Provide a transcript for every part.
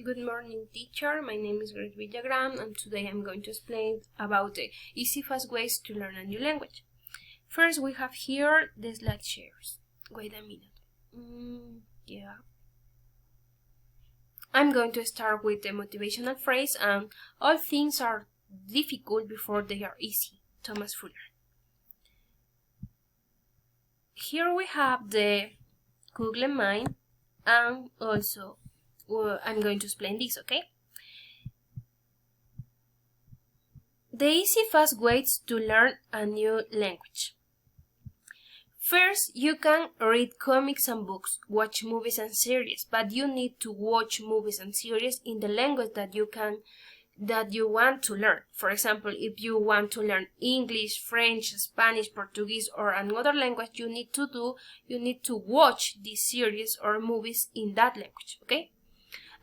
Good morning, teacher. My name is Grace Villagran, and today I'm going to explain about the easy, fast ways to learn a new language. First, we have here the slide shares. Wait a minute. I'm going to start with the motivational phrase, and all things are difficult before they are easy. Thomas Fuller. Here we have the Google Mind, and also I'm going to explain this, okay? The easy, fast ways to learn a new language. First, you can read comics and books, watch movies and series, but you need to watch movies and series in the language that you want to learn. For example, if you want to learn English, French, Spanish, Portuguese, or another language, you need to watch these series or movies in that language, okay?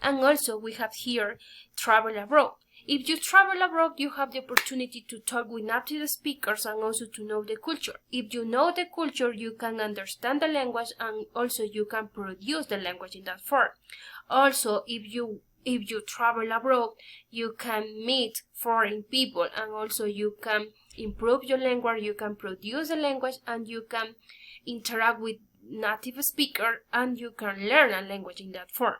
And also we have here travel abroad. If you travel abroad, you have the opportunity to talk with native speakers and also to know the culture. If you know the culture, you can understand the language and also you can produce the language in that form. Also, if you travel abroad, you can meet foreign people and also you can improve your language, you can produce the language, and you can interact with native speakers and you can learn a language in that form.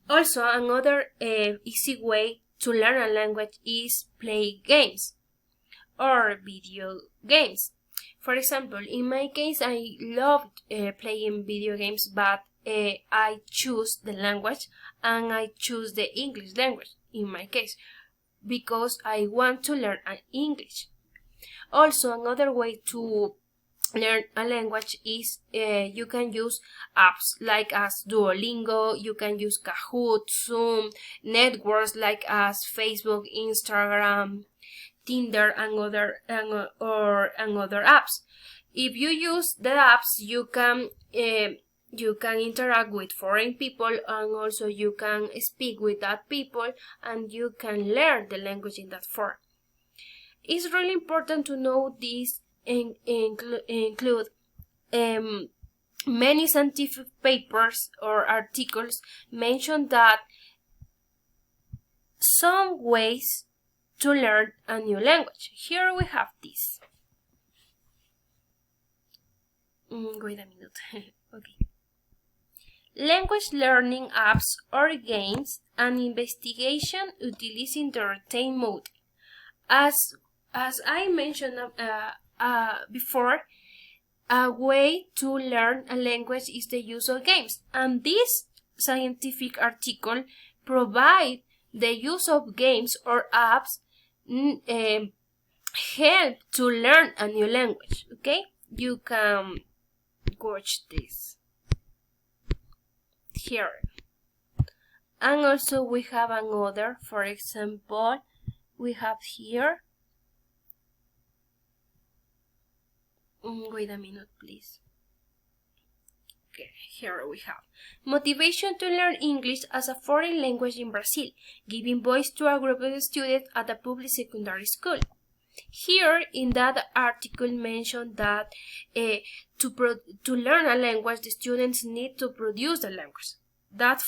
Also, another easy way to learn a language is play games or video games. For example, in my case, I loved playing video games, but I choose the language and I choose the English language in my case because I want to learn English. Also, another way to learn a language is you can use apps like as Duolingo, you can use Kahoot, Zoom, networks like as Facebook, Instagram, Tinder, and other apps. If you use the apps, you can interact with foreign people and also you can speak with that people and you can learn the language in that form. It's really important to know this. Include many scientific papers or articles mention that some ways to learn a new language. Here we have this. Wait a minute. Okay. Language learning apps or games and investigation utilizing the retain mode. As I mentioned before, a way to learn a language is the use of games, and this scientific article provide the use of games or apps help to learn a new language. Okay, you can watch this here, and also we have another. For example, we have here. Wait a minute, please. Okay, here we have motivation to learn English as a foreign language in Brazil, giving voice to a group of students at a public secondary school. Here in that article mentioned that to learn a language, the students need to produce the language. That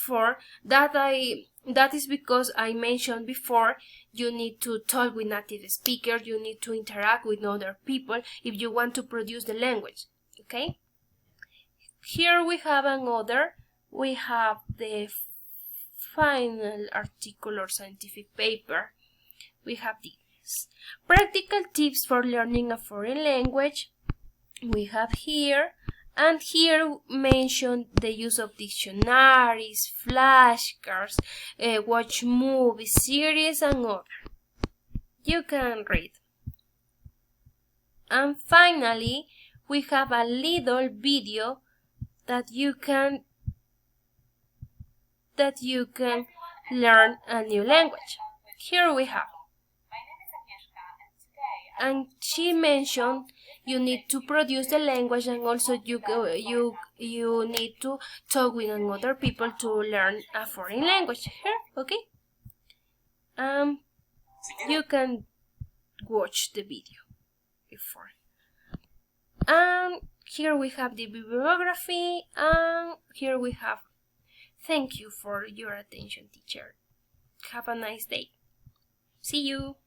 is because I mentioned before, you need to talk with native speakers, you need to interact with other people if you want to produce the language, okay? Here we have we have the final article or scientific paper. We have these practical tips for learning a foreign language. We have here. And here mention the use of dictionaries, flashcards, watch movies, series, and other. You can read. And finally, we have a little video that you can learn a new language. Here we have. And she mentioned you need to produce the language and also you need to talk with other people to learn a foreign language. Here, okay? You can watch the video before. And here we have the bibliography, and here we have Thank you for your attention, teacher. Have a nice day. See you.